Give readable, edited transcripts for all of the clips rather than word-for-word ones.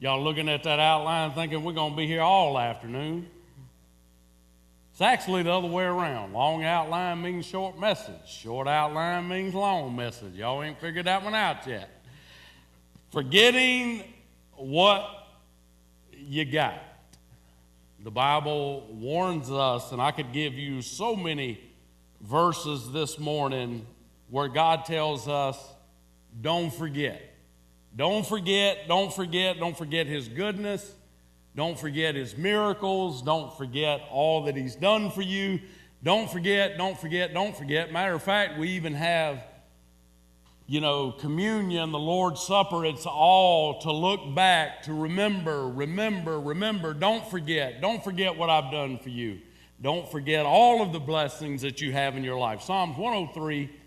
Y'all looking at that outline thinking we're going to be here all afternoon. It's actually the other way around. Long outline means short message. Short outline means long message. Y'all ain't figured that one out yet. Forgetting what you got. The Bible warns us, and I could give you so many verses this morning where God tells us, don't forget. Don't forget, don't forget, don't forget His goodness. Don't forget His miracles. Don't forget all that He's done for you. Don't forget, don't forget, don't forget. Matter of fact, we even have, communion, the Lord's Supper. It's all to look back, to remember. Don't forget what I've done for you. Don't forget all of the blessings that you have in your life. Psalms 103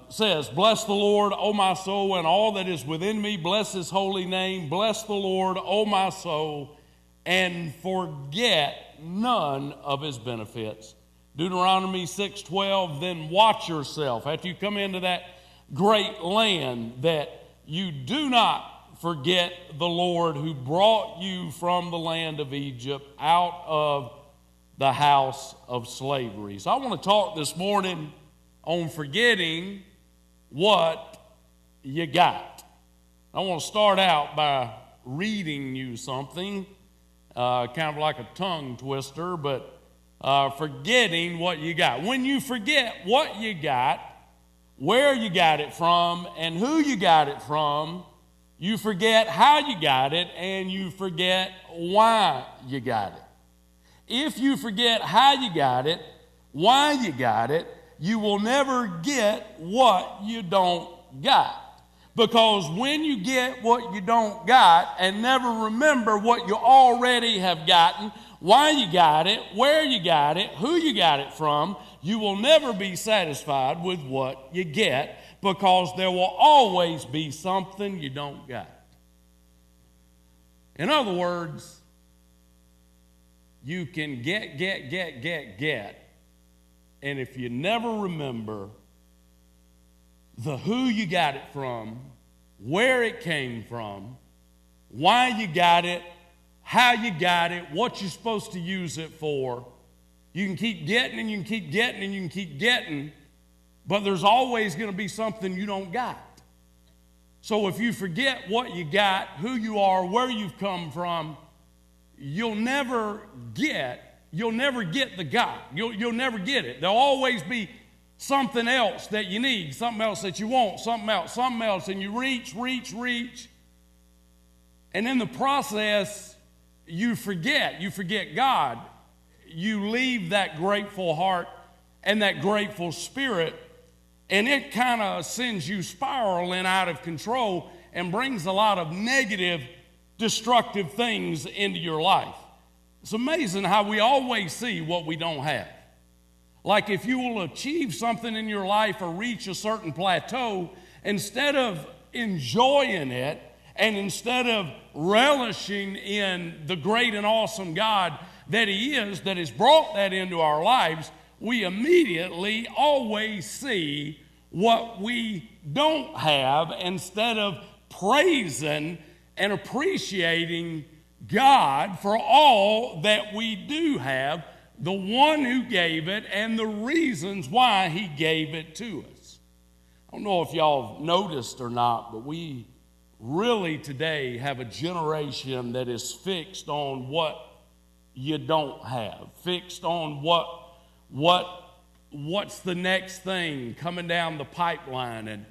says, bless the Lord, O my soul, and all that is within me. Bless His holy name. Bless the Lord, O my soul, and forget none of His benefits. Deuteronomy 6:12, then watch yourself after you come into that great land, that you do not forget the Lord who brought you from the land of Egypt out of the house of slavery. So I want to talk this morning on forgetting what you got. I want to start out by reading you something, kind of like a tongue twister, but forgetting what you got. When you forget what you got, where you got it from, and who you got it from, you forget how you got it, and you forget why you got it. If you forget how you got it, why you got it, you will never get what you don't got. Because when you get what you don't got and never remember what you already have gotten, why you got it, where you got it, who you got it from, you will never be satisfied with what you get, because there will always be something you don't got. In other words, you can get, and if you never remember the who you got it from, where it came from, why you got it, how you got it, what you're supposed to use it for, you can keep getting and you can keep getting and you can keep getting, but there's always going to be something you don't got. So if you forget what you got, who you are, where you've come from, you'll never get the God. You'll never get it. There'll always be something else that you need, something else that you want, something else, and you reach. And in the process, you forget God. You leave that grateful heart and that grateful spirit, and it kind of sends you spiraling out of control and brings a lot of negative, destructive things into your life. It's amazing how we always see what we don't have. Like if you will achieve something in your life or reach a certain plateau, instead of enjoying it and instead of relishing in the great and awesome God that He is, that has brought that into our lives, we immediately always see what we don't have instead of praising and appreciating God for all that we do have, the one who gave it, and the reasons why He gave it to us. I don't know if y'all have noticed or not, but we really today have a generation that is fixed on what you don't have, fixed on what's the next thing coming down the pipeline. And,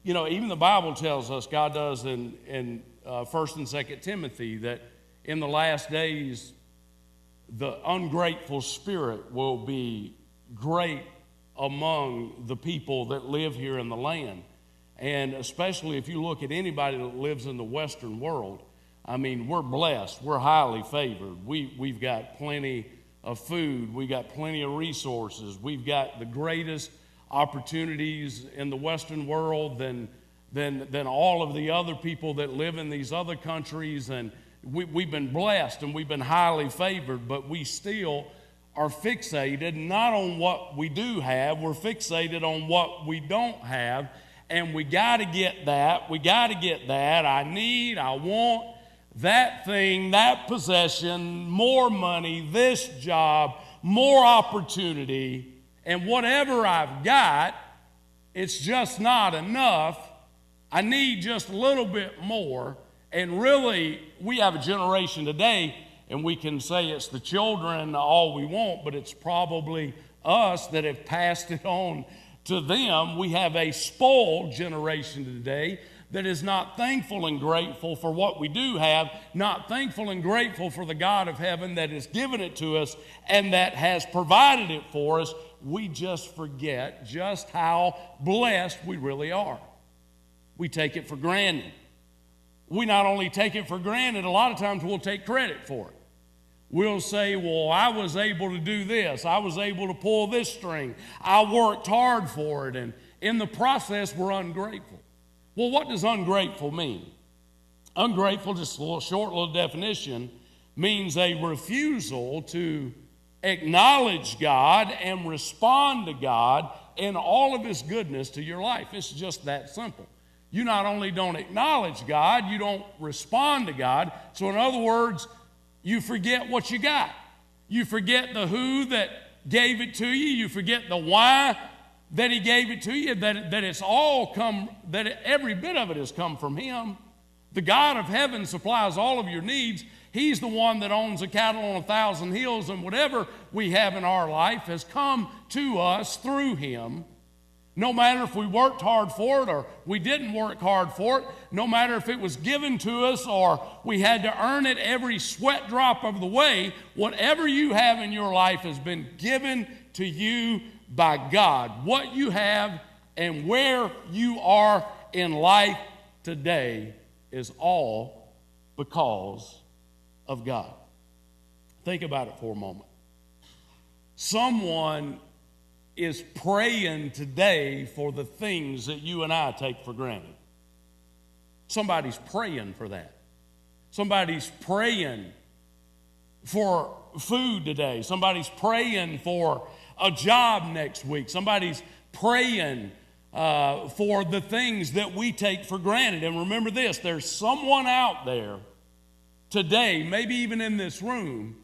even the Bible tells us, God does in 1 and 2 Timothy, that in the last days, the ungrateful spirit will be great among the people that live here in the land. And especially if you look at anybody that lives in the Western world, I mean, we're blessed. We're highly favored. We've got plenty of food. We've got plenty of resources. We've got the greatest opportunities in the Western world than all of the other people that live in these other countries. And we've been blessed and we've been highly favored, but we still are fixated not on what we do have. We're fixated on what we don't have. and we got to get that. We got to get that. I want that thing, that possession, more money, this job, more opportunity, and whatever I've got, it's just not enough. I need just a little bit more. And really, we have a generation today, and we can say it's the children all we want, but it's probably us that have passed it on to them. We have a spoiled generation today that is not thankful and grateful for what we do have, not thankful and grateful for the God of heaven that has given it to us and that has provided it for us. We just forget just how blessed we really are. We take it for granted. We not only take it for granted, a lot of times we'll take credit for it. We'll say, well, I was able to do this. I was able to pull this string. I worked hard for it. And in the process, we're ungrateful. Well, what does ungrateful mean? Ungrateful, just a little short little definition, means a refusal to acknowledge God and respond to God in all of His goodness to your life. It's just that simple. You not only don't acknowledge God, you don't respond to God. So in other words, you forget what you got. You forget the who that gave it to you. You forget the why that He gave it to you, that it's all come, that every bit of it has come from Him. The God of heaven supplies all of your needs. He's the one that owns the cattle on 1,000 hills, and whatever we have in our life has come to us through Him. No matter if we worked hard for it or we didn't work hard for it, no matter if it was given to us or we had to earn it every sweat drop of the way, whatever you have in your life has been given to you by God. What you have and where you are in life today is all because of God. Think about it for a moment. Someone is praying today for the things that you and I take for granted. Somebody's praying for that. Somebody's praying for food today. Somebody's praying for a job next week. Somebody's praying for the things that we take for granted. And remember this, there's someone out there today, maybe even in this room,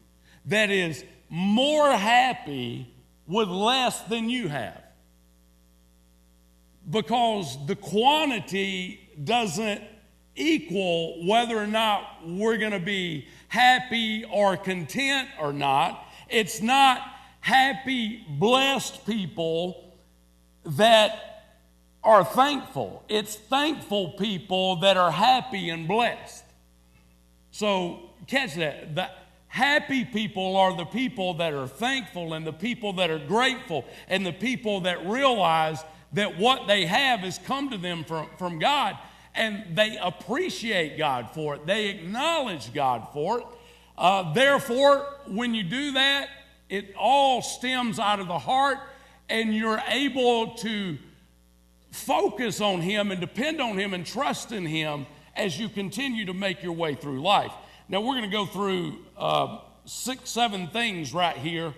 that is more happy with less than you have. Because the quantity doesn't equal whether or not we're going to be happy or content or not. It's not happy, blessed people that are thankful. It's thankful people that are happy and blessed. So catch that. The happy people are the people that are thankful and the people that are grateful and the people that realize that what they have has come to them from God, and they appreciate God for it. They acknowledge God for it. Therefore, when you do that, it all stems out of the heart, and you're able to focus on Him and depend on Him and trust in Him as you continue to make your way through life. Now, we're going to go through 6-7 things right here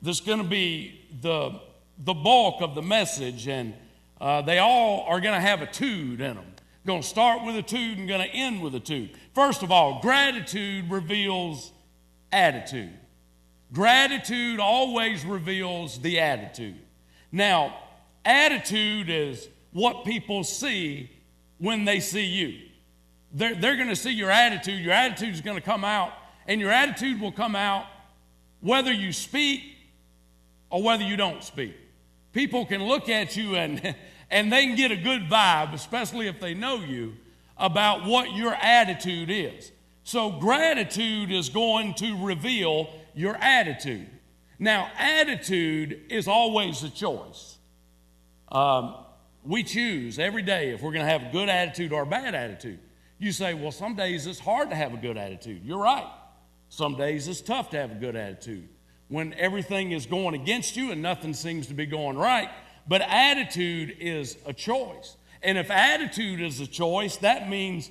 that's going to be the bulk of the message, and they all are going to have a tude in them. Going to start with a tude and going to end with a tude. First of all, gratitude reveals attitude. Gratitude always reveals the attitude. Now, attitude is what people see when they see you. They're going to see your attitude. Your attitude is going to come out, and your attitude will come out whether you speak or whether you don't speak. People can look at you and they can get a good vibe, especially if they know you, about what your attitude is. So gratitude is going to reveal your attitude. Now, attitude is always a choice. We choose every day if we're going to have a good attitude or a bad attitude. You say, well, some days it's hard to have a good attitude. You're right. Some days it's tough to have a good attitude when everything is going against you and nothing seems to be going right. But attitude is a choice. And if attitude is a choice, that means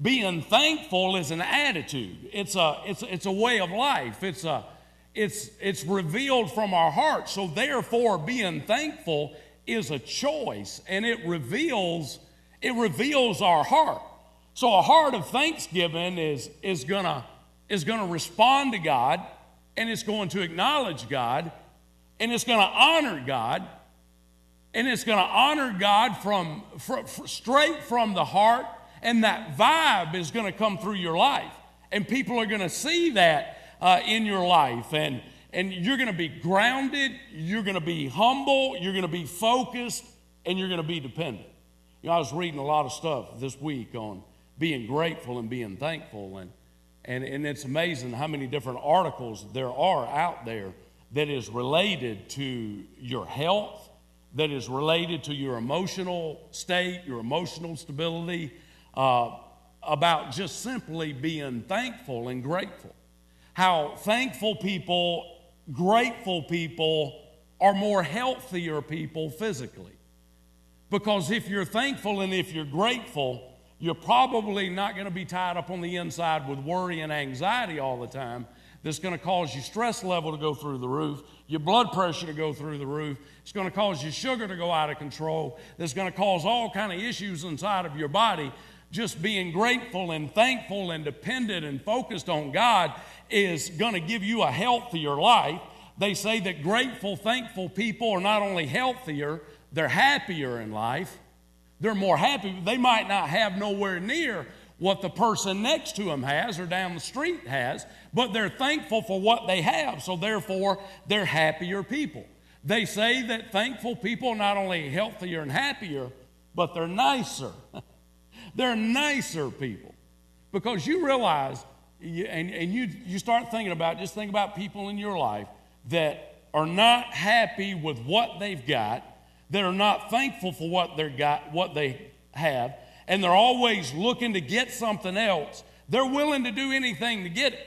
being thankful is an attitude. It's a way of life. It's revealed from our heart. So therefore, being thankful is a choice, and it reveals our heart. So a heart of thanksgiving is gonna respond to God, and it's going to acknowledge God, and it's going to honor God, and it's going to honor God from straight from the heart, and that vibe is going to come through your life, and people are going to see that in your life, and you're going to be grounded, you're going to be humble, you're going to be focused, and you're going to be dependent. You know, I was reading a lot of stuff this week on being grateful and being thankful, and it's amazing how many different articles there are out there that is related to your health, that is related to your emotional state, your emotional stability, about just simply being thankful and grateful. How thankful people, grateful people are more healthier people physically. Because if you're thankful and if you're grateful, you're probably not going to be tied up on the inside with worry and anxiety all the time. That's going to cause your stress level to go through the roof, your blood pressure to go through the roof. It's going to cause your sugar to go out of control. That's going to cause all kind of issues inside of your body. Just being grateful and thankful and dependent and focused on God is going to give you a healthier life. They say that grateful, thankful people are not only healthier, they're happier in life. They're more happy. They might not have nowhere near what the person next to them has or down the street has, but they're thankful for what they have, so therefore they're happier people. They say that thankful people are not only healthier and happier, but they're nicer. They're nicer people. Because you realize, and you start thinking about, just think about people in your life that are not happy with what they've got, that are not thankful for what they have, and they're always looking to get something else. They're willing to do anything to get it.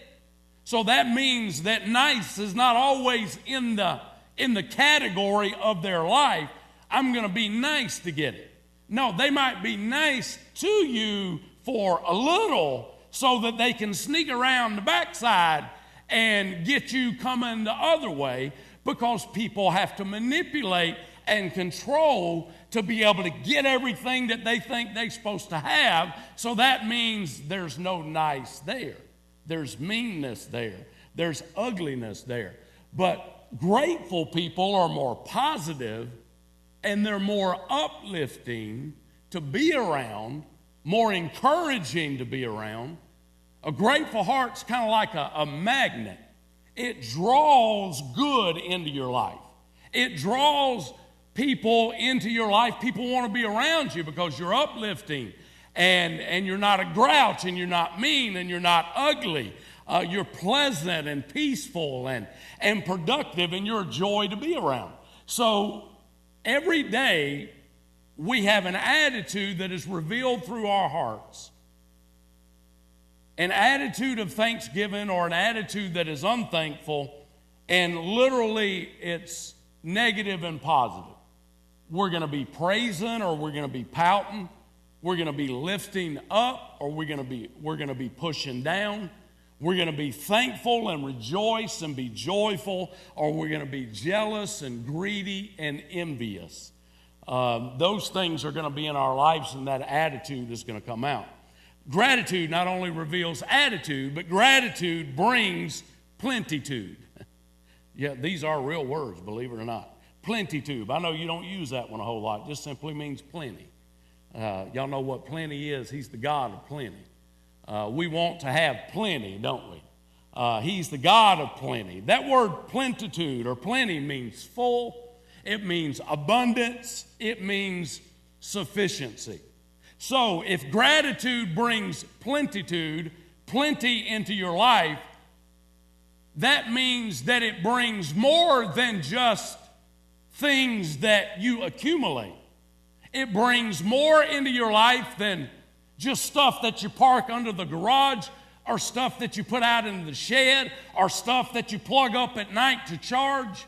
So that means that nice is not always in the category of their life. I'm going to be nice to get it. No, they might be nice to you for a little so that they can sneak around the backside and get you coming the other way, because people have to manipulate and control to be able to get everything that they think they're supposed to have. So that means there's no nice there. There's meanness there. There's ugliness there. But grateful people are more positive, and they're more uplifting to be around, more encouraging to be around. A grateful heart's kind of like a magnet. It draws good into your life. It draws people into your life. People want to be around you because you're uplifting, and you're not a grouch, and you're not mean, and you're not ugly. You're pleasant and peaceful and productive, and you're a joy to be around. So every day we have an attitude that is revealed through our hearts. An attitude of thanksgiving or an attitude that is unthankful, and literally it's negative and positive. We're going to be praising, or we're going to be pouting. We're going to be lifting up, or we're going to be pushing down. We're going to be thankful and rejoice and be joyful, or we're going to be jealous and greedy and envious. Those things are going to be in our lives, and that attitude is going to come out. Gratitude not only reveals attitude, but gratitude brings plenitude. Yeah, these are real words, believe it or not. Plenitude. I know you don't use that one a whole lot. It just simply means plenty. Y'all know what plenty is. He's the God of plenty. We want to have plenty, don't we? He's the God of plenty. That word plenitude or plenty means full. It means abundance. It means sufficiency. So if gratitude brings plenitude, plenty into your life, that means that it brings more than just things that you accumulate. It brings more into your life than just stuff that you park under the garage, or stuff that you put out in the shed, or stuff that you plug up at night to charge.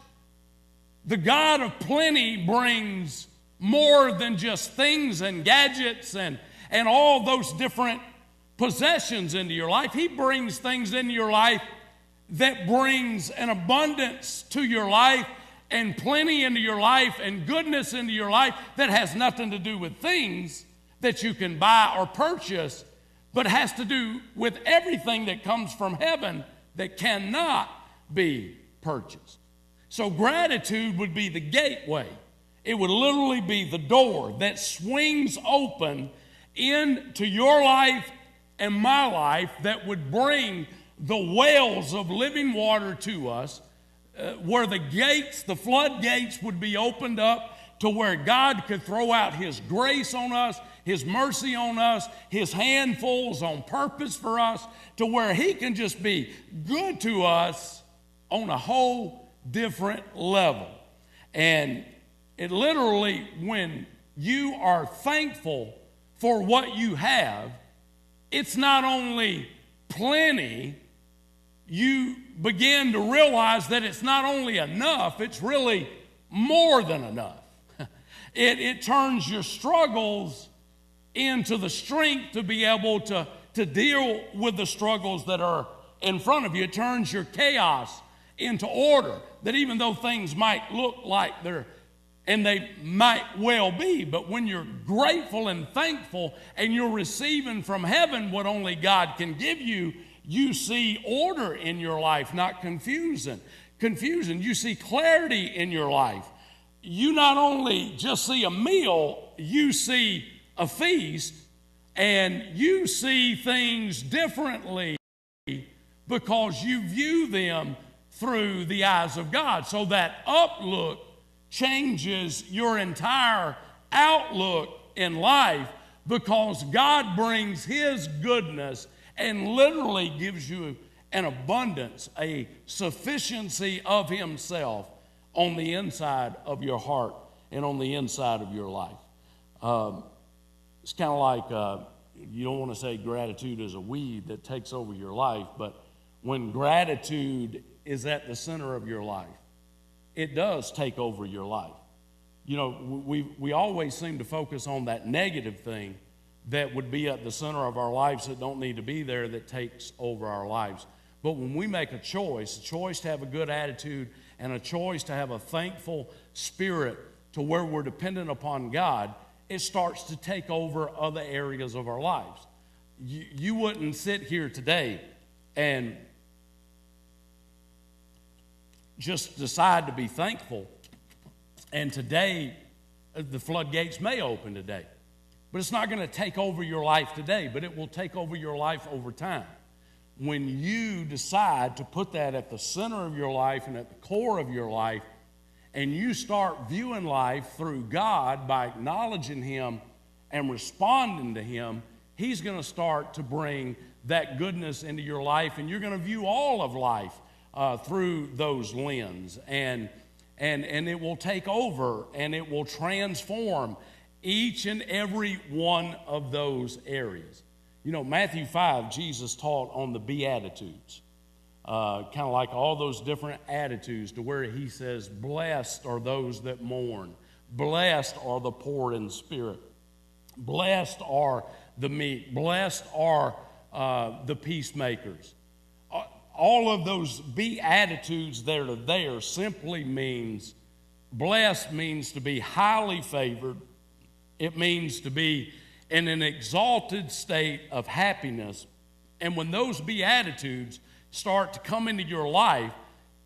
The God of plenty brings more than just things and gadgets and all those different possessions into your life. He brings things into your life that brings an abundance to your life and plenty into your life and goodness into your life that has nothing to do with things that you can buy or purchase, but has to do with everything that comes from heaven that cannot be purchased. So gratitude would be the gateway. It would literally be the door that swings open into your life and my life that would bring the wells of living water to us, where the gates, the floodgates would be opened up to where God could throw out His grace on us, His mercy on us, His handfuls on purpose for us, to where He can just be good to us on a whole different level. And it literally, when you are thankful for what you have, it's not only plenty, you begin to realize that it's not only enough, it's really more than enough. It turns your struggles into the strength to be able to deal with the struggles that are in front of you. It turns your chaos into order, that even though things might look like they're, and they might well be, but when you're grateful and thankful and you're receiving from heaven what only God can give you, you see order in your life, not confusion. You see clarity in your life. You not only just see a meal, you see a feast, and you see things differently because you view them through the eyes of God. So that outlook changes your entire outlook in life, because God brings His goodness and literally gives you an abundance, a sufficiency of Himself on the inside of your heart and on the inside of your life. It's kind of like, you don't want to say gratitude is a weed that takes over your life, but when gratitude is at the center of your life, it does take over your life. You know, we always seem to focus on that negative thing that would be at the center of our lives that don't need to be there, that takes over our lives. But when we make a choice to have a good attitude and a choice to have a thankful spirit to where we're dependent upon God, it starts to take over other areas of our lives. You wouldn't sit here today and just decide to be thankful, and today the floodgates may open today. But it's not going to take over your life today, but it will take over your life over time. When you decide to put that at the center of your life and at the core of your life, and you start viewing life through God by acknowledging Him and responding to Him, He's going to start to bring that goodness into your life, and you're going to view all of life through those lenses, and it will take over, and it will transform each and every one of those areas. You know, Matthew 5, Jesus taught on the Beatitudes, kind of like all those different attitudes, to where He says, blessed are those that mourn, blessed are the poor in spirit, blessed are the meek, blessed are the peacemakers. All of those Beatitudes that are there simply means, blessed means to be highly favored. It means to be in an exalted state of happiness. And when those Beatitudes start to come into your life,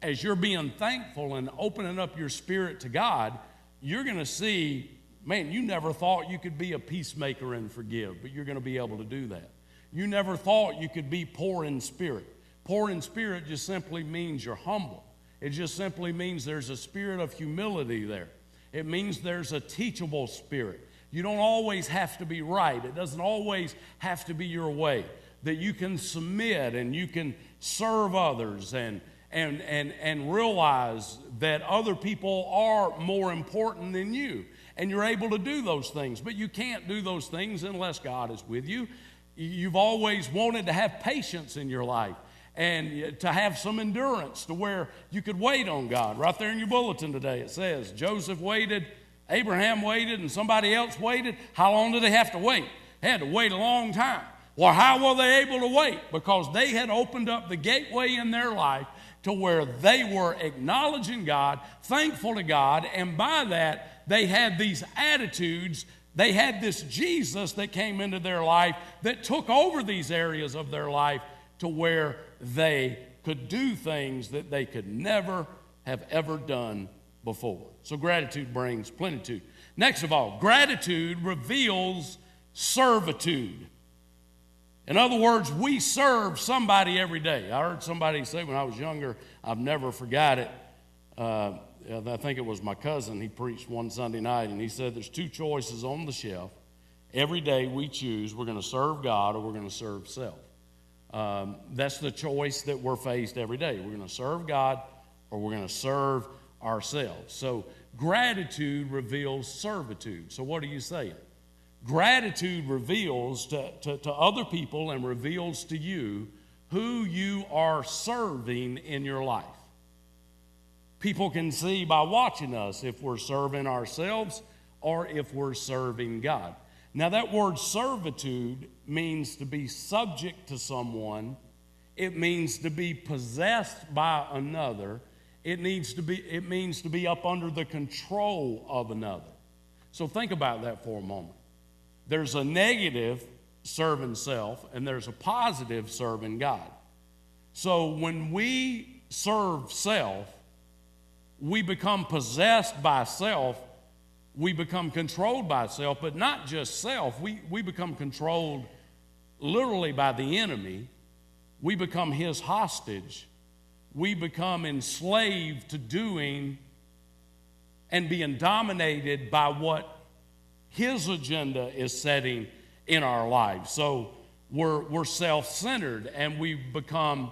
as you're being thankful and opening up your spirit to God, you're going to see, man, you never thought you could be a peacemaker and forgive, but you're going to be able to do that. You never thought you could be poor in spirit. Poor in spirit just simply means you're humble. It just simply means there's a spirit of humility there. It means there's a teachable spirit. You don't always have to be right. It doesn't always have to be your way. That you can submit and you can serve others and realize that other people are more important than you. And you're able to do those things. But you can't do those things unless God is with you. You've always wanted to have patience in your life and to have some endurance to where you could wait on God. Right there in your bulletin today it says, Joseph waited, Abraham waited, and somebody else waited. How long did they have to wait? They had to wait a long time. Well, how were they able to wait? Because they had opened up the gateway in their life. to where they were acknowledging God, thankful to God, and by that, they had these attitudes. They had this Jesus that came into their life that took over these areas of their life to where they could do things that they could never have ever done before. So gratitude brings plenitude. Next of all, gratitude reveals servitude. In other words, we serve somebody every day. I heard somebody say when I was younger, I've never forgot it. I think it was my cousin. He preached one Sunday night, and he said there's two choices on the shelf. Every day we choose, we're going to serve God or we're going to serve self. That's the choice that we're faced every day. We're going to serve God or we're going to serve ourselves. So gratitude reveals servitude. So what are you saying? Gratitude reveals to other people and reveals to you who you are serving in your life. People can see by watching us if we're serving ourselves or if we're serving God. Now that word servitude means to be subject to someone. It means to be possessed by another. It means to be up under the control of another. So think about that for a moment. There's a negative serving self and there's a positive serving God. So when we serve self, we become possessed by self. We become controlled by self, but not just self. We become controlled literally by the enemy. We become his hostage. We become enslaved to doing and being dominated by what his agenda is setting in our lives. So we're self-centered and we become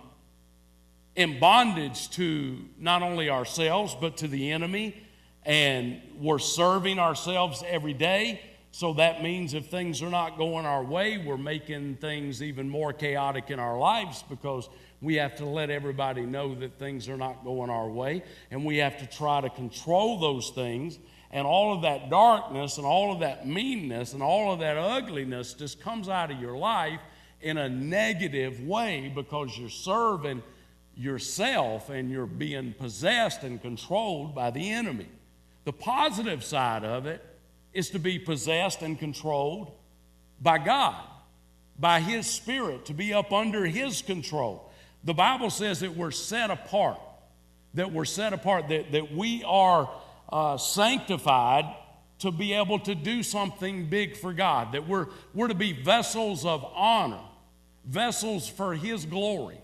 in bondage to not only ourselves but to the enemy, and we're serving ourselves every day. So that means if things are not going our way, we're making things even more chaotic in our lives because we have to let everybody know that things are not going our way, and we have to try to control those things. And all of that darkness and all of that meanness and all of that ugliness just comes out of your life in a negative way because you're serving yourself and you're being possessed and controlled by the enemy. The positive side of it is to be possessed and controlled by God, by his Spirit, to be up under his control. The Bible says that we're set apart, that we are sanctified to be able to do something big for God, that we're to be vessels of honor, vessels for his glory.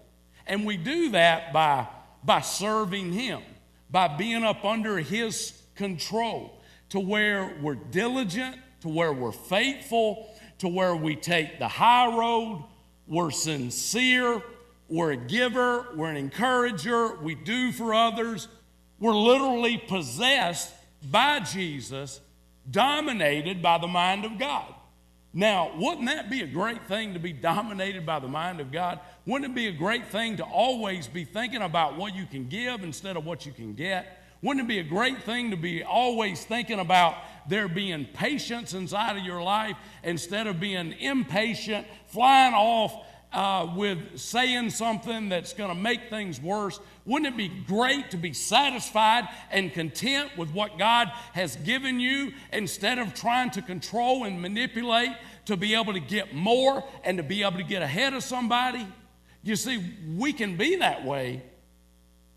And we do that by serving him, by being up under his control, to where we're diligent, to where we're faithful, to where we take the high road, we're sincere, we're a giver, we're an encourager, we do for others. We're literally possessed by Jesus, dominated by the mind of God. Now, wouldn't that be a great thing to be dominated by the mind of God? Wouldn't it be a great thing to always be thinking about what you can give instead of what you can get? Wouldn't it be a great thing to be always thinking about there being patience inside of your life instead of being impatient, flying off with saying something that's going to make things worse? Wouldn't it be great to be satisfied and content with what God has given you instead of trying to control and manipulate to be able to get more and to be able to get ahead of somebody? You see, we can be that way,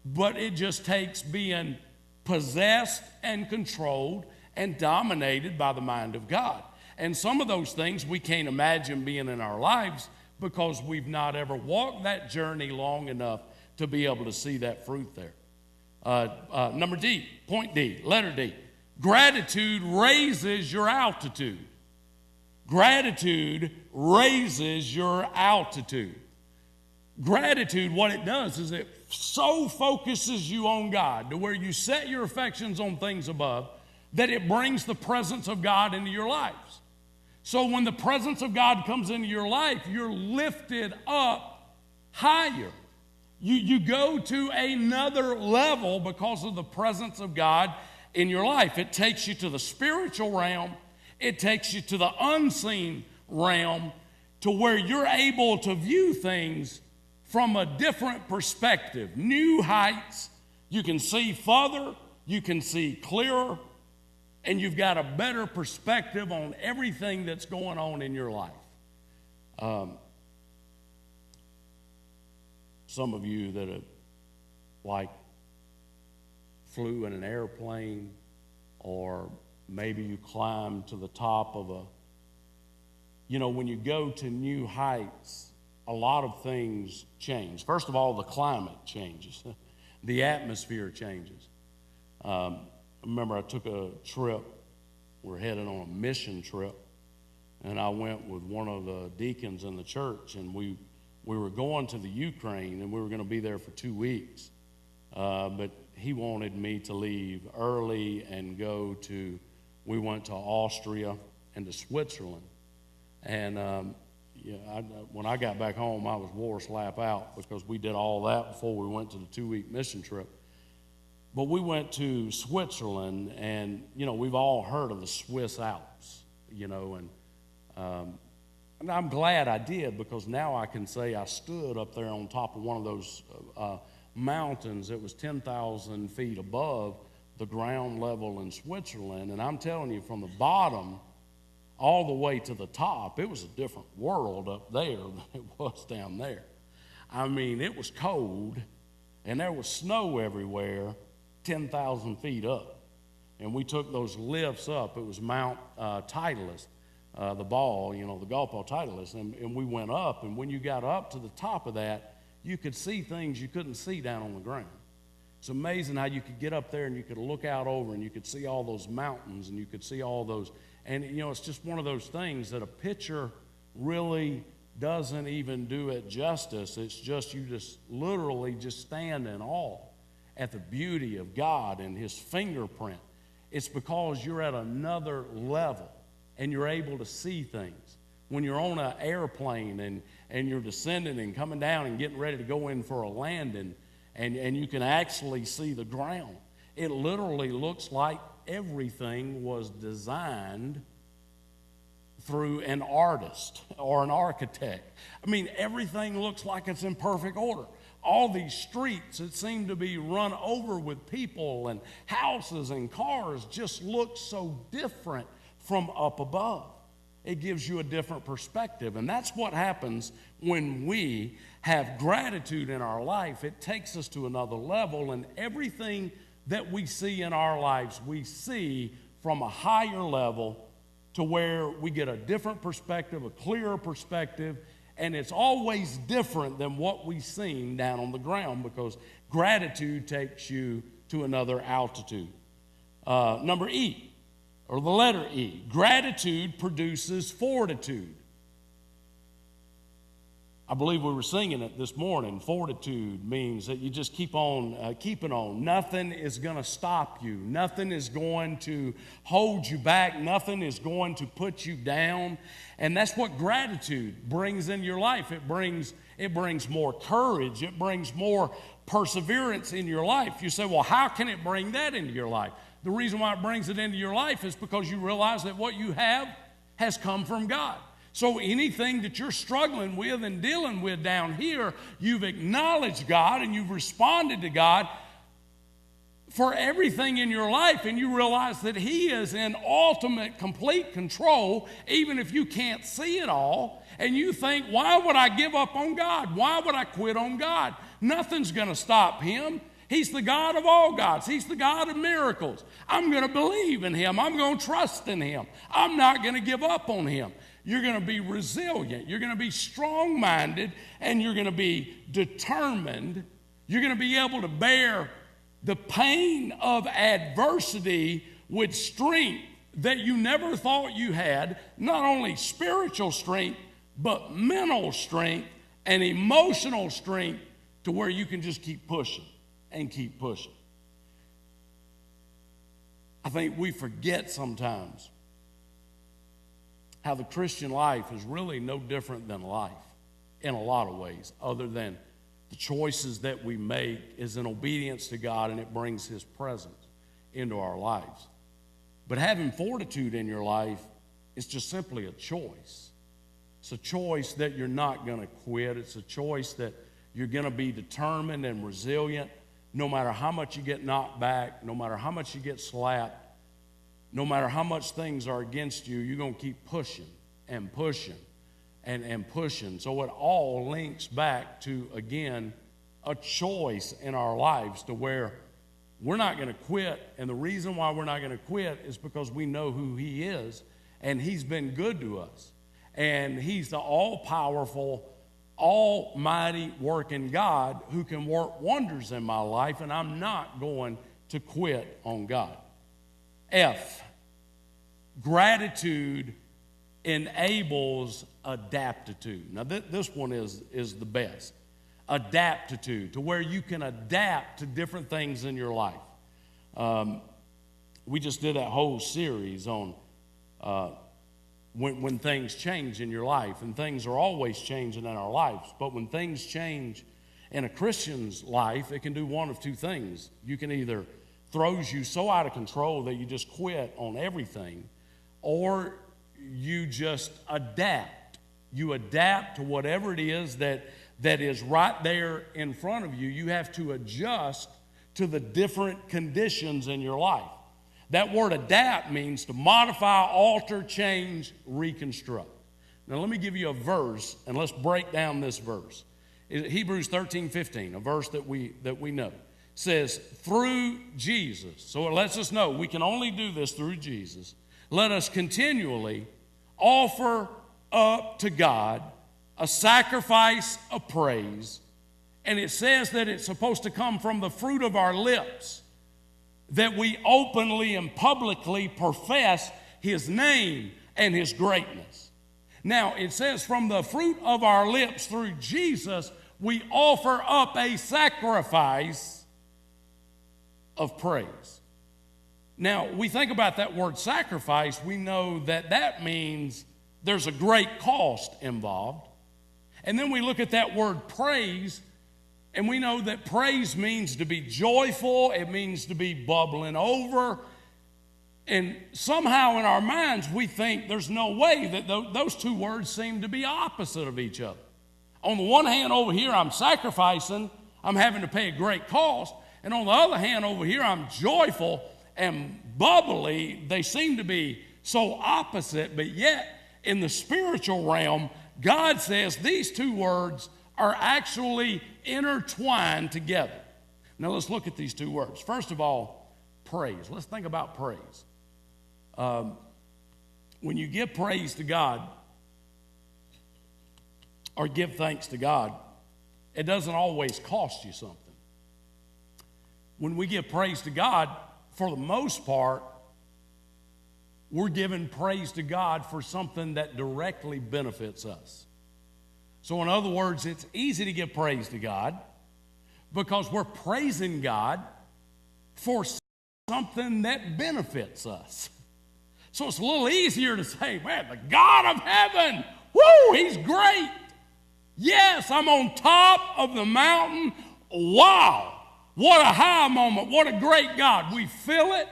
but it just takes being possessed and controlled and dominated by the mind of God. And some of those things we can't imagine being in our lives because we've not ever walked that journey long enough to be able to see that fruit there. Number D, point D, letter D. Gratitude raises your altitude. Gratitude raises your altitude. Gratitude, what it does is it so focuses you on God to where you set your affections on things above that it brings the presence of God into your lives. So when the presence of God comes into your life, you're lifted up higher. You go to another level because of the presence of God in your life. It takes you to the spiritual realm. It takes you to the unseen realm to where you're able to view things from a different perspective. New heights. You can see further, you can see clearer, and you've got a better perspective on everything that's going on in your life. Some of you that have, like, flew in an airplane, or maybe you climbed to the top of a, when you go to new heights, a lot of things change. First of all, the climate changes. The atmosphere changes. Remember, I took a trip. We're headed on a mission trip, and I went with one of the deacons in the church, and we were going to the Ukraine, and we were going to be there for 2 weeks. But he wanted me to leave early and we went to Austria and to Switzerland. And when I got back home, I was wore slap out because we did all that before we went to the 2-week mission trip. But we went to Switzerland, and, we've all heard of the Swiss Alps, and I'm glad I did, because now I can say I stood up there on top of one of those mountains that was 10,000 feet above the ground level in Switzerland. And I'm telling you, from the bottom all the way to the top, it was a different world up there than it was down there. I mean, it was cold, and there was snow everywhere 10,000 feet up. And we took those lifts up. It was Mount Titleist, the golf ball Titleist. And we went up, and when you got up to the top of that, you could see things you couldn't see down on the ground. It's amazing how you could get up there and you could look out over and you could see all those mountains and you could see all those. And, it's just one of those things that a picture really doesn't even do it justice. It's just, you just literally just stand in awe at the beauty of God and His fingerprint. It's because you're at another level and you're able to see things. When you're on an airplane and you're descending and coming down and getting ready to go in for a landing, and you can actually see the ground, it literally looks like everything was designed through an artist or an architect. I mean, everything looks like it's in perfect order. All these streets that seem to be run over with people, and houses and cars just look so different from up above. It gives you a different perspective. And that's what happens when we have gratitude in our life. It takes us to another level, and everything that we see in our lives, we see from a higher level to where we get a different perspective, a clearer perspective, and it's always different than what we've seen down on the ground, because gratitude takes you to another altitude. Number E. Or the letter E, gratitude produces fortitude. I believe we were singing it this morning. Fortitude means that you just keep on keeping on. Nothing is going to stop you. Nothing is going to hold you back. Nothing is going to put you down. And that's what gratitude brings in your life. It brings more courage. It brings more perseverance in your life. You say, well, how can it bring that into your life? The reason why it brings it into your life is because you realize that what you have has come from God. So anything that you're struggling with and dealing with down here, you've acknowledged God and you've responded to God for everything in your life, and you realize that He is in ultimate, complete control, even if you can't see it all. And you think, why would I give up on God? Why would I quit on God? Nothing's going to stop Him. He's the God of all gods. He's the God of miracles. I'm going to believe in Him. I'm going to trust in Him. I'm not going to give up on Him. You're going to be resilient. You're going to be strong-minded, and you're going to be determined. You're going to be able to bear the pain of adversity with strength that you never thought you had, not only spiritual strength, but mental strength and emotional strength, to where you can just keep pushing and keep pushing. I think we forget sometimes how the Christian life is really no different than life in a lot of ways, other than the choices that we make is in obedience to God, and it brings His presence into our lives. But having fortitude in your life is just simply a choice. It's a choice that you're not going to quit. It's a choice that You're going to be determined and resilient no matter how much you get knocked back, no matter how much you get slapped, no matter how much things are against you. You're going to keep pushing and pushing and pushing. So it all links back to, again, a choice in our lives to where we're not going to quit. And the reason why we're not going to quit is because we know who He is, and He's been good to us. And He's the all-powerful, almighty working God who can work wonders in my life, and I'm not going to quit on God. F, gratitude enables adaptitude. Now this one is the best. Adaptitude, to where you can adapt to different things in your life. We just did that whole series on when things change in your life, and things are always changing in our lives. But when things change in a Christian's life, it can do one of two things. You can either throws you so out of control that you just quit on everything, or you just adapt. You adapt to whatever it is that is right there in front of you. You have to adjust to the different conditions in your life. That word adapt means to modify, alter, change, reconstruct. Now let me give you a verse, and let's break down this verse. Hebrews 13:15, a verse that we know, says, through Jesus. So it lets us know we can only do this through Jesus. Let us continually offer up to God a sacrifice of praise. And it says that it's supposed to come from the fruit of our lips, that we openly and publicly profess His name and His greatness. Now, it says from the fruit of our lips through Jesus, we offer up a sacrifice of praise. Now, we think about that word sacrifice, we know that that means there's a great cost involved. And then we look at that word praise, and we know that praise means to be joyful, it means to be bubbling over. And somehow in our minds, we think there's no way that those two words seem to be opposite of each other. On the one hand, over here, I'm sacrificing, I'm having to pay a great cost. And on the other hand, over here, I'm joyful and bubbly. They seem to be so opposite, but yet in the spiritual realm, God says these two words are actually intertwined together. Now let's look at these two words. First of all, praise. Let's think about praise. When you give praise to God or give thanks to God, it doesn't always cost you something. When we give praise to God, for the most part, we're giving praise to God for something that directly benefits us. So in other words, it's easy to give praise to God because we're praising God for something that benefits us. So it's a little easier to say, man, the God of heaven, whoo, He's great. Yes, I'm on top of the mountain. Wow, what a high moment, what a great God. We feel it.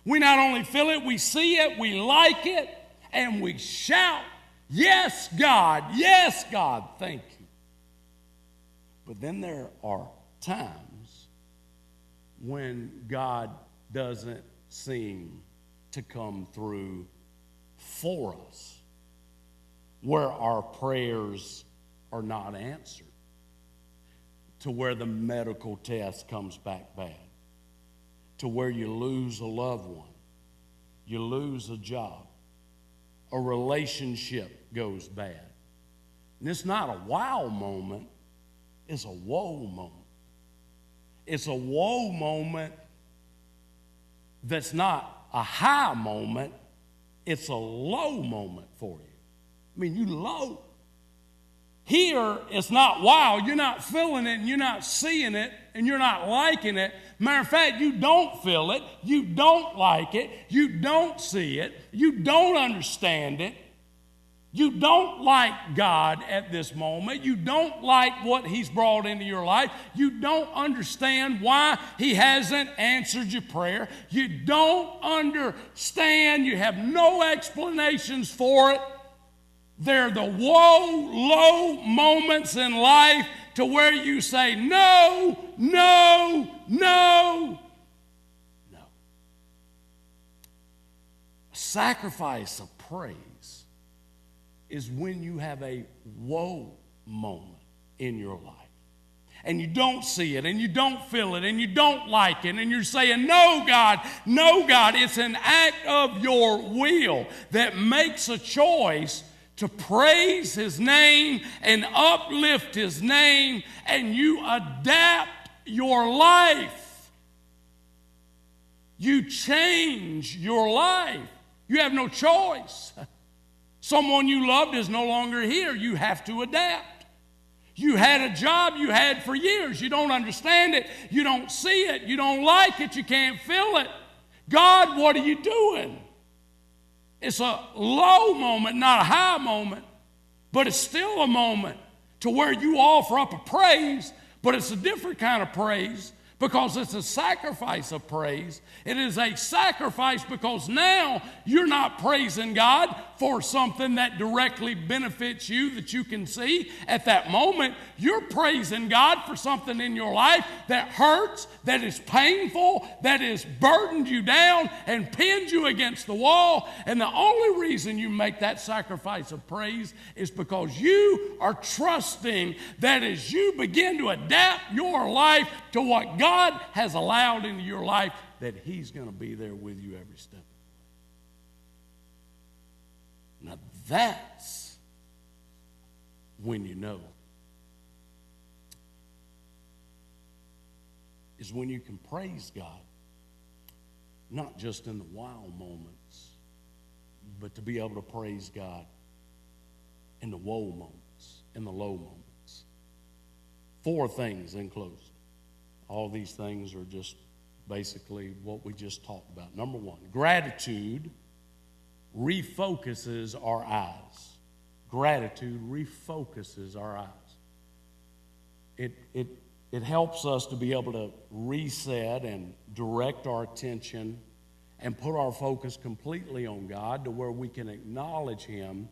We not only feel it, we see it, we like it, and we shout, yes, God, thank you. But then there are times when God doesn't seem to come through for us, where our prayers are not answered, to where the medical test comes back bad, to where you lose a loved one, you lose a job, a relationship goes bad. And it's not a wow moment, it's a woe moment. It's a woe moment that's not a high moment, it's a low moment for you. I mean, you low. Here, it's not wow, you're not feeling it and you're not seeing it and you're not liking it. Matter of fact, you don't feel it, you don't like it, you don't see it, you don't understand it. You don't like God at this moment. You don't like what He's brought into your life. You don't understand why He hasn't answered your prayer. You don't understand. You have no explanations for it. They're the woe, low moments in life to where you say, no, no, no, no. A sacrifice of praise is when you have a whoa moment in your life. And you don't see it, and you don't feel it, and you don't like it, and you're saying, no, God, no, God. It's an act of your will that makes a choice to praise His name and uplift His name, and you adapt your life. You change your life. You have no choice. Someone you loved is no longer here. You have to adapt. You had a job you had for years. You don't understand it. You don't see it. You don't like it. You can't feel it. God, what are you doing? It's a low moment, not a high moment, but it's still a moment to where you offer up a praise, but it's a different kind of praise because it's a sacrifice of praise. It is a sacrifice because now you're not praising God for something that directly benefits you that you can see at that moment. You're praising God for something in your life that hurts, that is painful, that has burdened you down and pinned you against the wall. And the only reason you make that sacrifice of praise is because you are trusting that as you begin to adapt your life to what God has allowed into your life, that He's going to be there with you every step of the way. Now that's when you know. Is when you can praise God, not just in the wow moments, but to be able to praise God in the woe moments, in the low moments. 4 things in closing. All these things are just basically what we just talked about. Number 1, gratitude refocuses our eyes. Gratitude refocuses our eyes. It helps us to be able to reset and direct our attention and put our focus completely on God to where we can acknowledge Him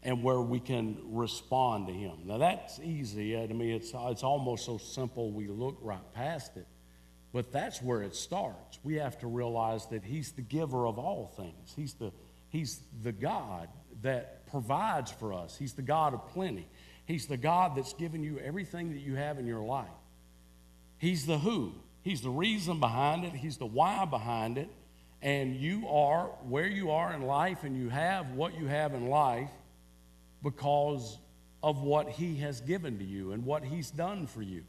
and where we can respond to Him. Now that's easy. I mean, it's almost so simple we look right past it. But that's where it starts. We have to realize that He's the giver of all things. He's the God that provides for us. He's the God of plenty. He's the God that's given you everything that you have in your life. He's the who. He's the reason behind it. He's the why behind it. And you are where you are in life, and you have what you have in life because of what He has given to you and what He's done for you.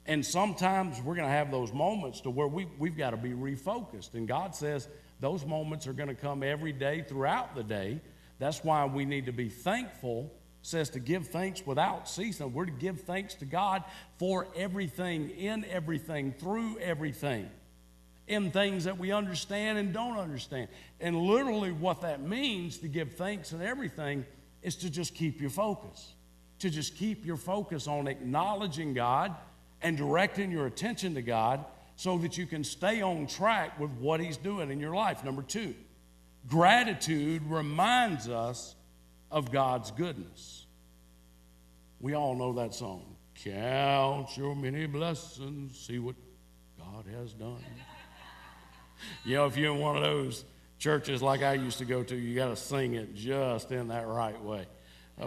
And sometimes we're going to have those moments to where we've got to be refocused. And God says those moments are going to come every day throughout the day. That's why we need to be thankful. It says to give thanks without ceasing. We're to give thanks to God for everything, in everything, through everything, in things that we understand and don't understand. And literally what that means, to give thanks in everything, is to just keep your focus. To just keep your focus on acknowledging God and directing your attention to God so that you can stay on track with what He's doing in your life. Number 2, gratitude reminds us of God's goodness. We all know that song. Count your many blessings, see what God has done. You know, if you're in one of those churches like I used to go to, you got to sing it just in that right way.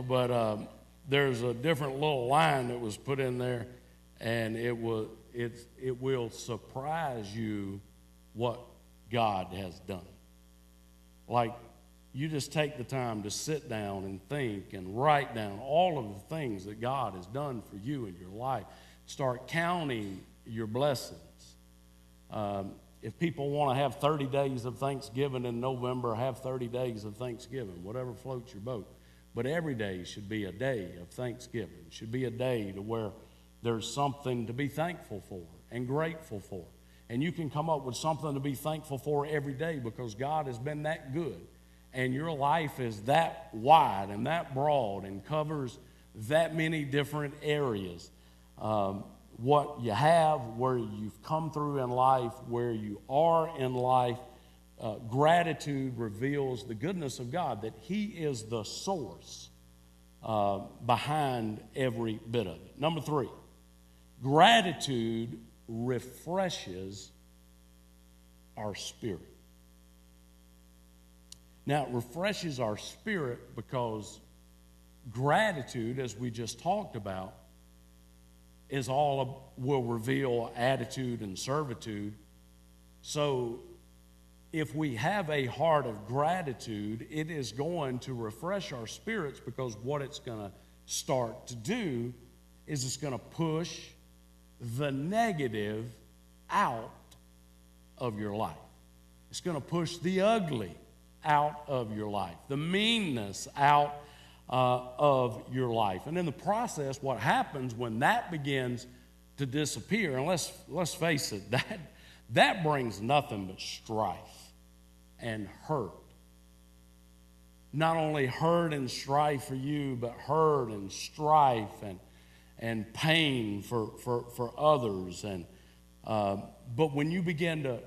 But there's a different little line that was put in there, and it will surprise you what God has done. Like, you just take the time to sit down and think and write down all of the things that God has done for you in your life. Start counting your blessings. If people want to have 30 days of Thanksgiving in November, have 30 days of Thanksgiving, whatever floats your boat. But every day should be a day of Thanksgiving. It should be a day to where there's something to be thankful for and grateful for. And you can come up with something to be thankful for every day because God has been that good. And your life is that wide and that broad and covers that many different areas. What you have, where you've come through in life, where you are in life, gratitude reveals the goodness of God, that He is the source behind every bit of it. Number 3, gratitude refreshes our spirit. Now, it refreshes our spirit because gratitude, as we just talked about, will reveal attitude and servitude. So if we have a heart of gratitude, it is going to refresh our spirits, because what it's going to start to do is it's going to push the negative out of your life. It's going to push the ugly out of your life, the meanness out of your life. And in the process, what happens when that begins to disappear, and let's face it, that brings nothing but strife and hurt. Not only hurt and strife for you, but hurt and strife and pain for others. But when you begin to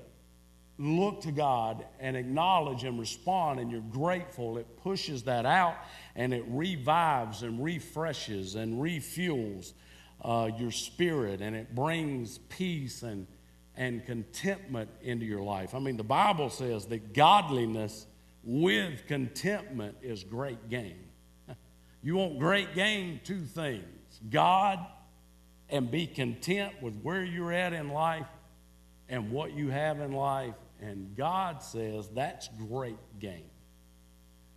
look to God and acknowledge and respond, and you're grateful, it pushes that out, and it revives and refreshes and refuels your spirit, and it brings peace and contentment into your life. I mean, the Bible says that godliness with contentment is great gain. You want great gain? 2 things: God, and be content with where you're at in life and what you have in life. And God says that's great gain.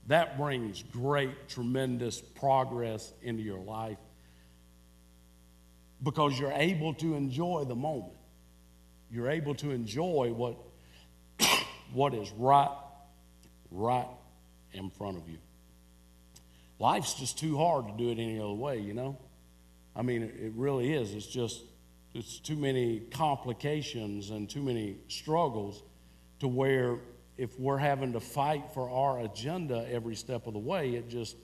That brings great, tremendous progress into your life, because you're able to enjoy the moment. You're able to enjoy what is right in front of you. Life's just too hard to do it any other way, you know? I mean, it really is. It's too many complications and too many struggles, to where if we're having to fight for our agenda every step of the way, it just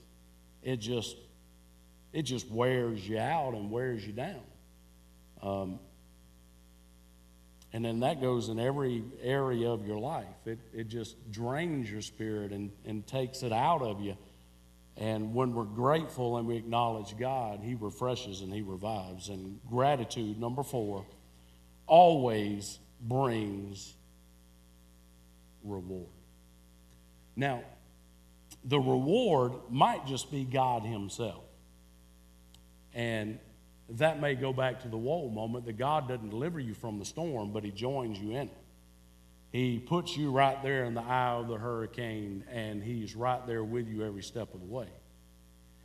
wears you out and wears you down. And then that goes in every area of your life. It just drains your spirit and takes it out of you. And when we're grateful and we acknowledge God, He refreshes and He revives. And gratitude, number 4, always brings reward. Now, the reward might just be God Himself. And that may go back to the woe moment, that God doesn't deliver you from the storm, but He joins you in it. He puts you right there in the eye of the hurricane, and He's right there with you every step of the way.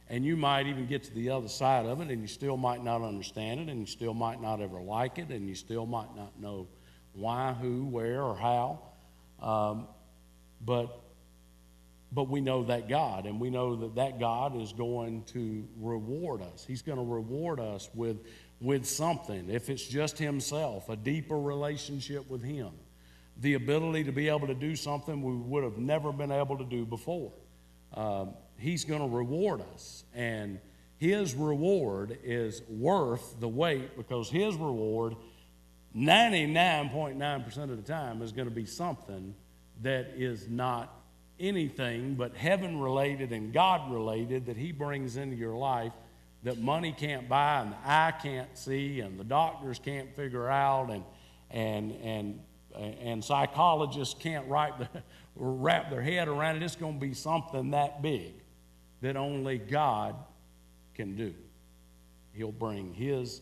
And you might even get to the other side of it, and you still might not understand it, and you still might not ever like it, and you still might not know why, who, where, or how. But we know that God, and we know that God is going to reward us. He's going to reward us with something. If it's just Himself, a deeper relationship with Him, the ability to be able to do something we would have never been able to do before. He's going to reward us, and His reward is worth the wait, because His reward 99.9% of the time is going to be something that is not anything but heaven-related and God-related, that He brings into your life, that money can't buy and the eye can't see and the doctors can't figure out, and psychologists can't wrap their head around it. It's going to be something that big that only God can do. He'll bring His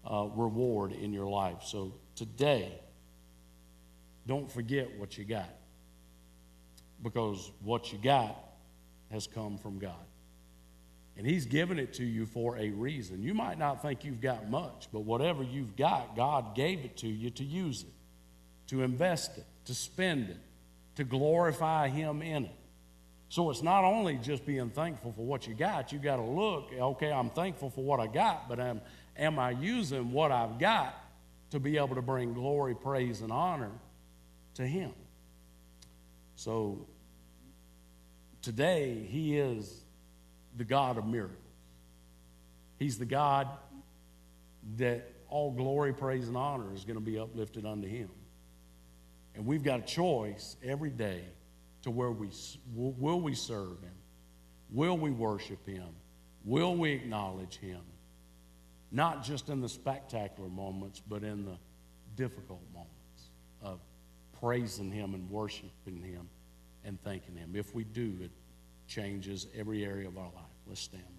reward in your life. So today, don't forget what you got, because what you got has come from God. And He's given it to you for a reason. You might not think you've got much, but whatever you've got, God gave it to you to use it, to invest it, to spend it, to glorify Him in it. So it's not only just being thankful for what you got. You got to look, okay, I'm thankful for what I got, but am I using what I've got to be able to bring glory, praise, and honor to Him? So today, He is the God of miracles. He's the God that all glory, praise, and honor is going to be uplifted unto Him. And we've got a choice every day to where will we serve Him? Will we worship Him? Will we acknowledge him? Not just in the spectacular moments, but in the difficult moments of praising him and worshiping him and thanking him. If we do, it changes every area of our life. Let's stand.